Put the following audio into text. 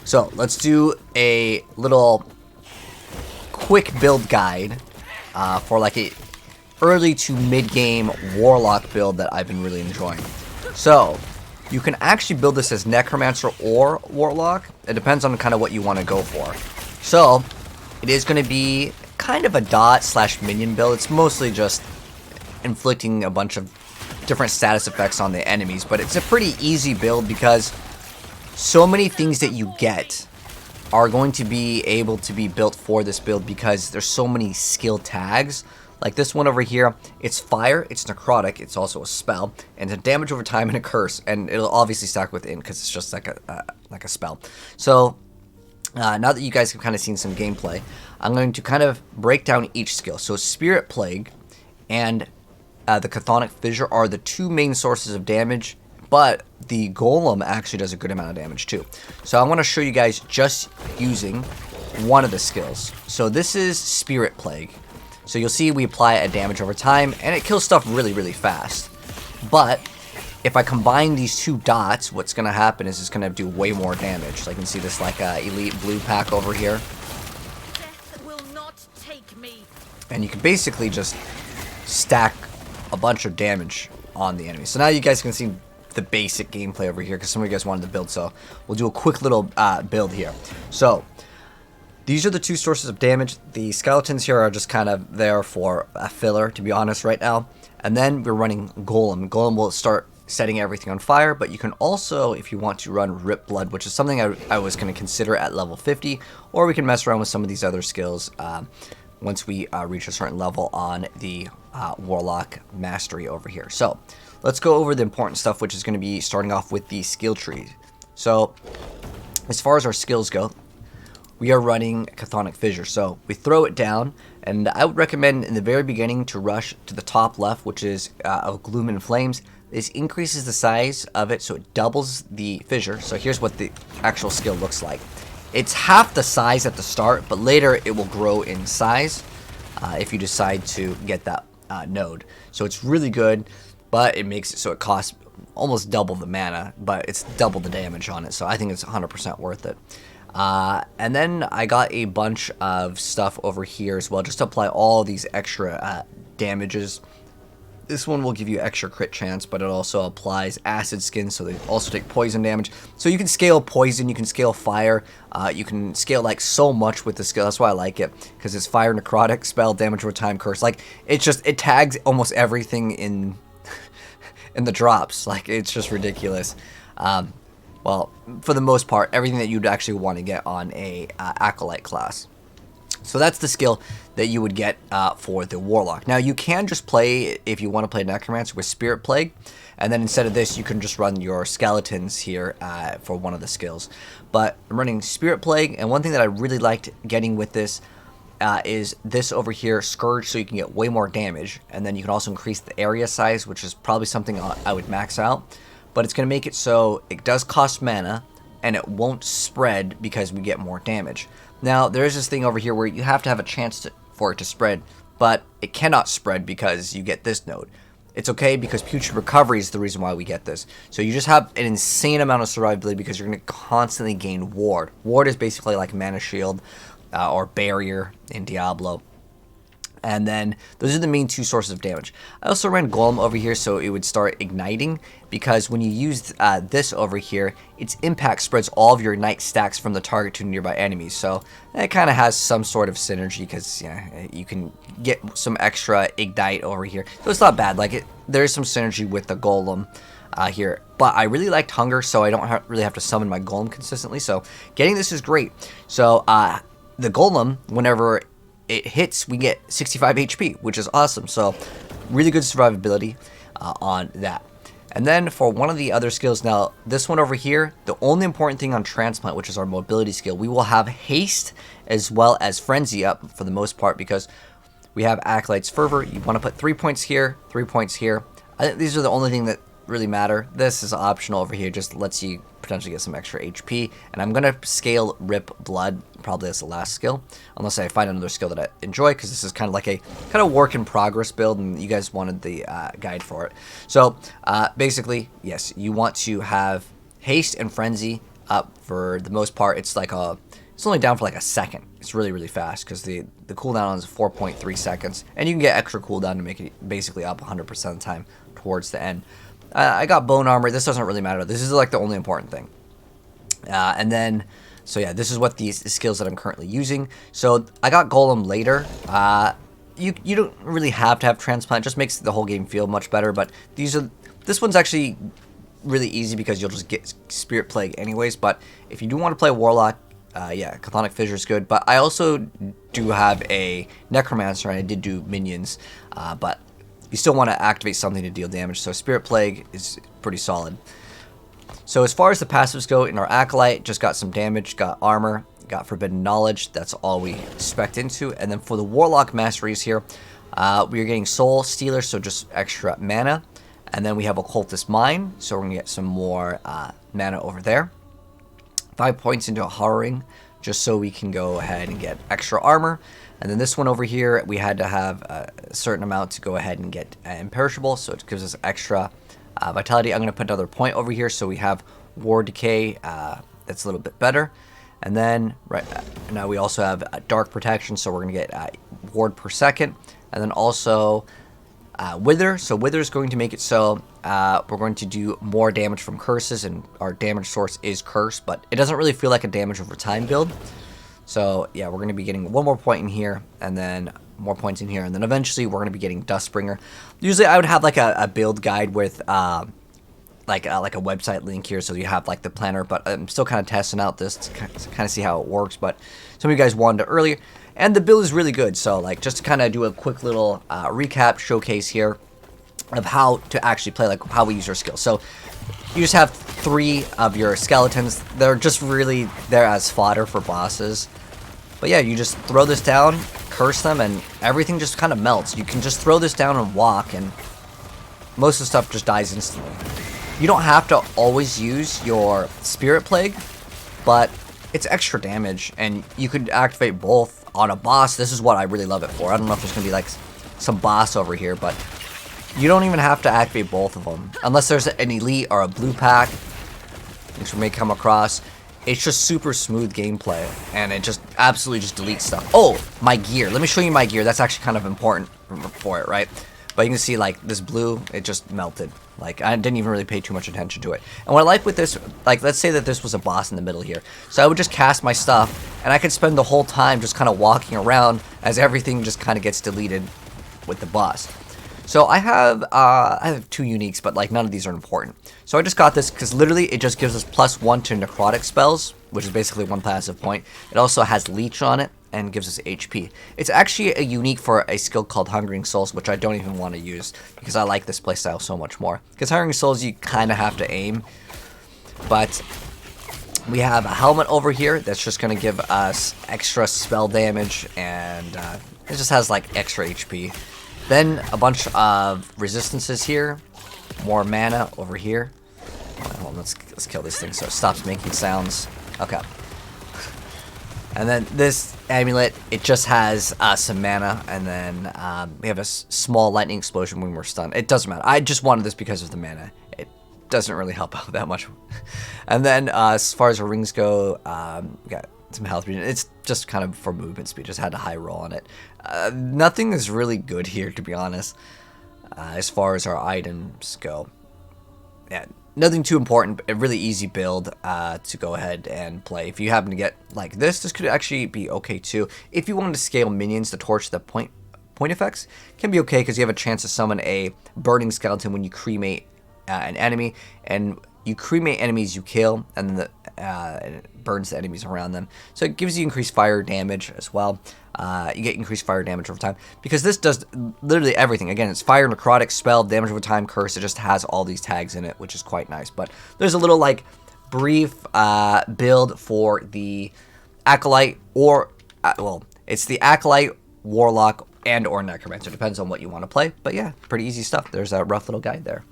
So let's do a little quick build guide for like a early to mid-game Warlock build that I've been really enjoying. So you can actually build this as Necromancer or Warlock. It depends on kind of what you want to go for. So it is going to be kind of a dot/minion build. It's mostly just inflicting a bunch of different status effects on the enemies, but it's a pretty easy build because so many things that you get are going to be able to be built for this build because there's so many skill tags. Like this one over here, it's fire, it's necrotic, it's also a spell, and it's a damage over time and a curse, and it'll obviously stack within because it's just like a spell. So now that you guys have kind of seen some gameplay, I'm going to kind of break down each skill. So Spirit Plague and the Chthonic Fissure are the two main sources of damage, but the Golem actually does a good amount of damage too. So I want to show you guys just using one of the skills. So this is Spirit Plague. So you'll see we apply a damage over time, and it kills stuff really, really fast. But if I combine these two dots, what's going to happen is it's going to do way more damage. So I can see this like elite blue pack over here. Death will not take me. And you can basically just stack a bunch of damage on the enemy. So now you guys can see the basic gameplay over here because some of you guys wanted to build. So we'll do a quick little build here. So these are the two sources of damage. The skeletons here are just kind of there for a filler, to be honest, right now. And then we're running Golem. Golem will start setting everything on fire, but you can also, if you want to, run Rip Blood, which is something I was going to consider at level 50, or we can mess around with some of these other skills once we reach a certain level on the Warlock Mastery over here. So let's go over the important stuff, which is going to be starting off with the skill tree. So as far as our skills go, we are running Chthonic Fissure. So we throw it down, and I would recommend in the very beginning to rush to the top left, which is of Gloom and Flames. This increases the size of it, so it doubles the fissure. So here's what the actual skill looks like. It's half the size at the start, but later it will grow in size if you decide to get that node. So it's really good, but it makes it so it costs almost double the mana, but it's double the damage on it. So I think it's 100% worth it. And then I got a bunch of stuff over here as well, just to apply all these extra damages. This one will give you extra crit chance, but it also applies acid skin, so they also take poison damage. So you can scale poison, you can scale fire, you can scale like so much with the skill. That's why I like it, because it's fire, necrotic, spell, damage over time, curse. Like it tags almost everything in in the drops. Like it's just ridiculous. Well, for the most part, everything that you'd actually want to get on a Acolyte class. So that's the skill that you would get for the Warlock. Now, you can just play, if you want to play Necromancer, with Spirit Plague. And then instead of this, you can just run your Skeletons here for one of the skills. But I'm running Spirit Plague, and one thing that I really liked getting with this is this over here, Scourge, so you can get way more damage. And then you can also increase the area size, which is probably something I would max out. But it's going to make it so it does cost mana, and it won't spread because we get more damage. Now, there is this thing over here where you have to have a chance for it to spread, but it cannot spread because you get this node. It's okay because Putrid Recovery is the reason why we get this. So you just have an insane amount of survivability because you're going to constantly gain Ward. Ward is basically like Mana Shield or Barrier in Diablo. And then those are the main two sources of damage. I also ran Golem over here so it would start igniting, because when you use this over here, its impact spreads all of your ignite stacks from the target to nearby enemies. So it kind of has some sort of synergy because you can get some extra ignite over here. So it's not bad. Like there is some synergy with the Golem here. But I really liked Hunger, so I don't really have to summon my Golem consistently. So getting this is great. So the Golem, whenever it hits, we get 65 HP, which is awesome. So really good survivability on that. And then for one of the other skills, now this one over here, the only important thing on Transplant, which is our mobility skill, we will have Haste as well as Frenzy up for the most part because we have Acolyte's Fervor. You want to put 3 points here, 3 points here. I think these are the only thing that really matter. This is optional over here, just lets you potentially get some extra HP. And I'm going to scale Rip Blood probably as the last skill, unless I find another skill that I enjoy, because this is kind of like a work in progress build, and you guys wanted the guide for it. So basically, yes, you want to have Haste and Frenzy up for the most part. It's like it's only down for like a second. It's really, really fast because the cooldown is 4.3 seconds, and you can get extra cooldown to make it basically up 100% of the time towards the end. I got bone armor. This doesn't really matter. This is like the only important thing. And then, so yeah, this is what the skills that I'm currently using. So I got golem later. You don't really have to have transplant. It just makes the whole game feel much better. But this one's actually really easy because you'll just get Spirit Plague anyways. But if you do want to play Warlock, yeah, Chthonic Fissure is good. But I also do have a Necromancer, and I did do minions. But you still want to activate something to deal damage. So Spirit Plague is pretty solid. So as far as the passives go, in our Acolyte, just got some damage, got armor, got Forbidden Knowledge. That's all we spec'd into. And then for the Warlock masteries here, we are getting Soul Stealer, so just extra mana. And then we have Occultist Mind, so we're going to get some more mana over there. 5 points into a Harrowing, just so we can go ahead and get extra armor. And then this one over here, we had to have a certain amount to go ahead and get Imperishable, so it gives us extra Vitality. I'm going to put another point over here, so we have Ward Decay, that's a little bit better. And then right now we also have Dark Protection, so we're going to get Ward per second. And then also Wither, so Wither is going to make it so we're going to do more damage from curses, and our damage source is curse, but it doesn't really feel like a damage over time build. So yeah, we're going to be getting one more point in here, and then more points in here, and then eventually we're going to be getting Dustbringer. Usually I would have like a build guide with like a website link here, so you have like the planner, but I'm still kind of testing out this to kind of see how it works. But some of you guys wanted it earlier, and the build is really good. So like just to kind of do a quick little recap showcase here of how to actually play, like how we use our skills. So you just have 3 of your skeletons. They're just really there as fodder for bosses. But yeah, you just throw this down, curse them, and everything just kind of melts. You can just throw this down and walk, and most of the stuff just dies instantly. You don't have to always use your Spirit Plague, but it's extra damage, and you could activate both on a boss. This is what I really love it for. I don't know if there's going to be like some boss over here, but you don't even have to activate both of them. Unless there's an elite or a blue pack, which we may come across. It's just super smooth gameplay, and it just absolutely just deletes stuff. Oh, my gear. Let me show you my gear. That's actually kind of important for it, right? But you can see, like, this blue, it just melted. Like, I didn't even really pay too much attention to it. And what I like with this, like, let's say that this was a boss in the middle here. So I would just cast my stuff, and I could spend the whole time just kind of walking around as everything just kind of gets deleted with the boss. So I have 2 uniques, but like none of these are important. So I just got this because literally it just gives us +1 to necrotic spells, which is basically 1 passive point. It also has leech on it and gives us HP. It's actually a unique for a skill called Hungering Souls, which I don't even want to use because I like this playstyle so much more. Because Hungering Souls, you kind of have to aim. But we have a helmet over here that's just going to give us extra spell damage, and it just has like extra HP. Then a bunch of resistances here, more mana over here. Hold on, let's kill this thing so it stops making sounds. Okay. And then this amulet, it just has some mana, and then we have a small lightning explosion when we're stunned. It doesn't matter. I just wanted this because of the mana. It doesn't really help out that much. And then as far as our rings go, we got some health regen. It's just kind of for movement speed. Just had a high roll on it. Nothing is really good here, to be honest, as far as our items go. Yeah, nothing too important, but a really easy build to go ahead and play. If you happen to get like this could actually be okay too. If you wanted to scale minions to torch the point effects, can be okay because you have a chance to summon a burning skeleton when you cremate an enemy, and you cremate enemies you kill, and then it burns the enemies around them. So it gives you increased fire damage as well. You get increased fire damage over time because this does literally everything. Again, it's fire, necrotic, spell, damage over time, curse. It just has all these tags in it, which is quite nice. But there's a little like brief build for the Acolyte, or well, it's the Acolyte, Warlock, and or Necromancer. Depends on what you want to play. But yeah, pretty easy stuff. There's a rough little guide there.